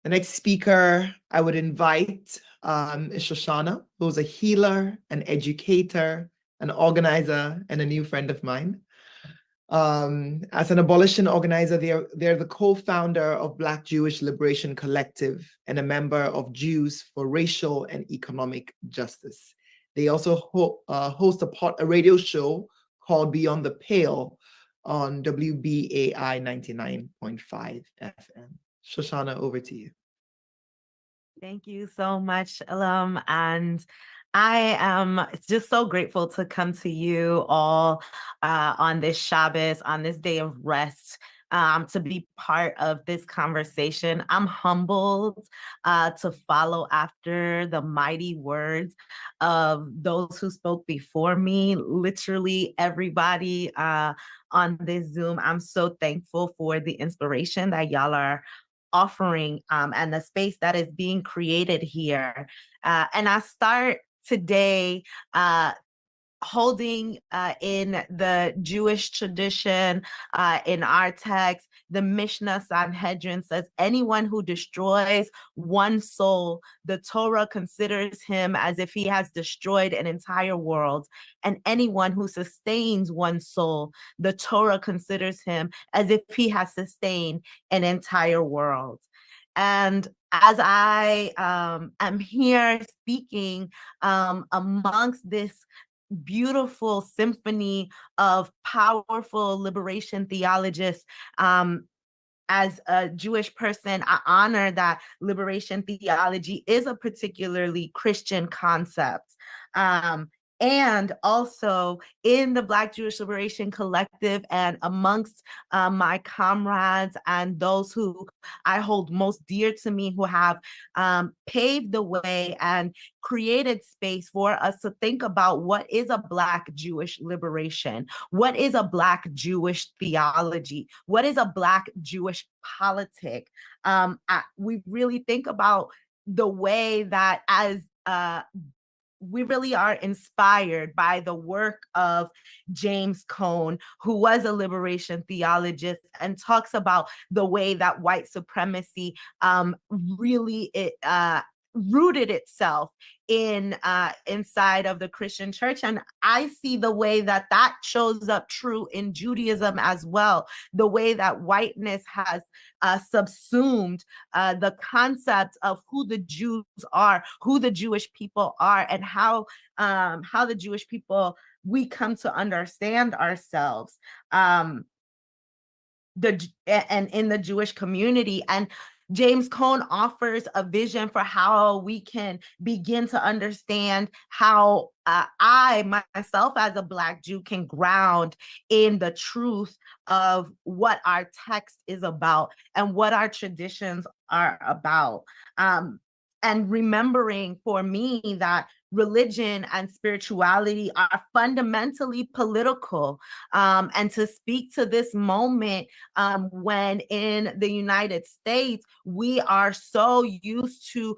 The next speaker I would invite is Shoshana, who's a healer, an educator, an organizer, and a new friend of mine. As an abolition organizer, they're the co-founder of Black Jewish Liberation Collective and a member of Jews for Racial and Economic Justice. They also host a radio show called Beyond the Pale on WBAI 99.5 FM. Shoshana, over to you. Thank you so much, Elam. And I am just so grateful to come to you all on this Shabbos, on this day of rest, to be part of this conversation. I'm humbled to follow after the mighty words of those who spoke before me, literally everybody on this Zoom. I'm so thankful for the inspiration that y'all are offering and the space that is being created here. And I start today holding in the Jewish tradition, in our text, the Mishnah Sanhedrin says, anyone who destroys one soul, the Torah considers him as if he has destroyed an entire world. And anyone who sustains one soul, the Torah considers him as if he has sustained an entire world. And as I am here speaking amongst this beautiful symphony of powerful liberation theologists, as a Jewish person, I honor that liberation theology is a particularly Christian concept. And also in the Black Jewish Liberation Collective and amongst my comrades and those who I hold most dear to me, who have paved the way and created space for us to think about what is a Black Jewish liberation, what is a Black Jewish theology, what is a Black Jewish politic. We really think about the way that as we really are inspired by the work of James Cone, who was a liberation theologist and talks about the way that white supremacy really rooted itself in inside of the Christian church. And I see the way that that shows up true in Judaism as well, the way that whiteness has subsumed the concept of who the Jews are, who the Jewish people are, and how the Jewish people, we come to understand ourselves. And in the Jewish community. And James Cone offers a vision for how we can begin to understand how I, myself as a Black Jew, can ground in the truth of what our text is about and what our traditions are about. And remembering for me that religion and spirituality are fundamentally political. And to speak to this moment when in the United States, we are so used to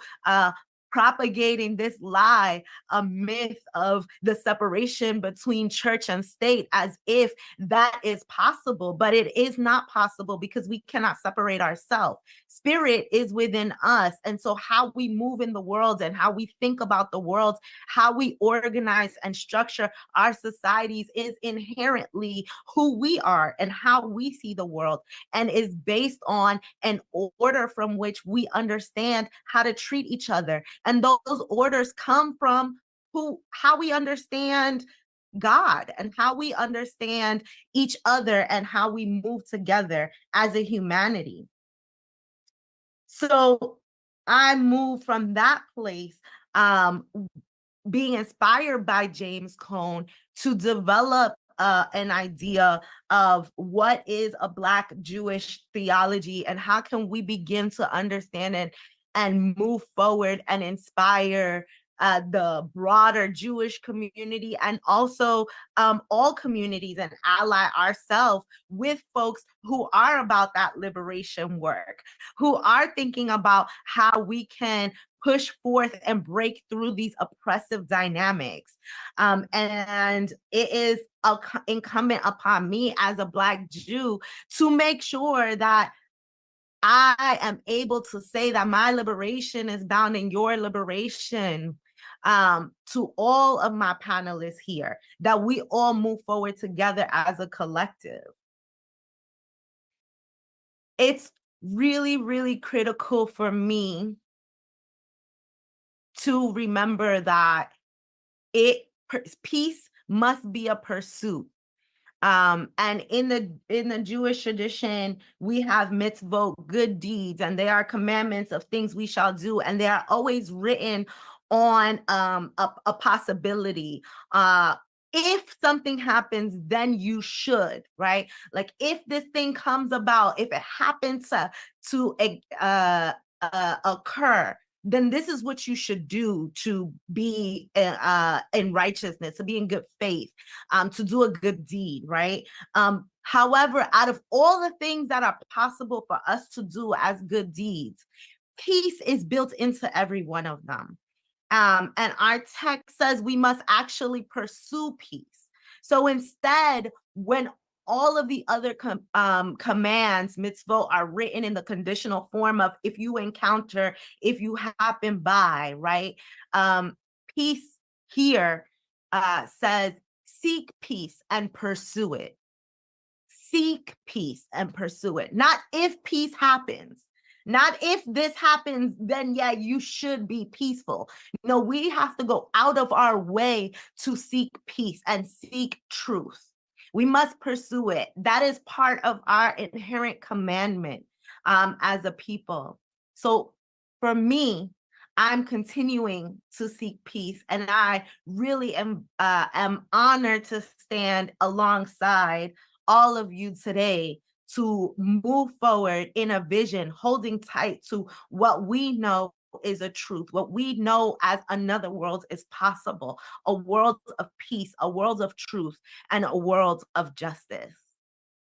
propagating this lie, a myth of the separation between church and state, as if that is possible, but it is not possible because we cannot separate ourselves. Spirit is within us. And so how we move in the world and how we think about the world, how we organize and structure our societies is inherently who we are and how we see the world, and is based on an order from which we understand how to treat each other. And those orders come from how we understand God and how we understand each other and how we move together as a humanity. So I move from that place, being inspired by James Cone, to develop an idea of what is a Black Jewish theology and how can we begin to understand it and move forward and inspire the broader Jewish community, and also all communities, and ally ourselves with folks who are about that liberation work, who are thinking about how we can push forth and break through these oppressive dynamics. And it is incumbent upon me as a Black Jew to make sure that I am able to say that my liberation is bound in your liberation, to all of my panelists here, that we all move forward together as a collective. It's really, really critical for me to remember that peace must be a pursuit. And in the Jewish tradition, we have mitzvot, good deeds, and they are commandments of things we shall do, and they are always written on a possibility. If something happens, then you should, right? Like if this thing comes about, if it happens to occur, then this is what you should do to be in righteousness, to be in good faith, to do a good deed, right? However, out of all the things that are possible for us to do as good deeds, peace is built into every one of them. And our text says we must actually pursue peace. So instead, when all of the other commands, mitzvot, are written in the conditional form of if you encounter, if you happen by, right? Peace here says seek peace and pursue it. Seek peace and pursue it. Not if peace happens. Not if this happens, then yeah, you should be peaceful. No, we have to go out of our way to seek peace and seek truth. We must pursue it. That is part of our inherent commandment as a people. So for me, I'm continuing to seek peace, and I really am honored to stand alongside all of you today to move forward in a vision, holding tight to what we know is a truth, what we know as another world is possible, a world of peace, a world of truth, and a world of justice.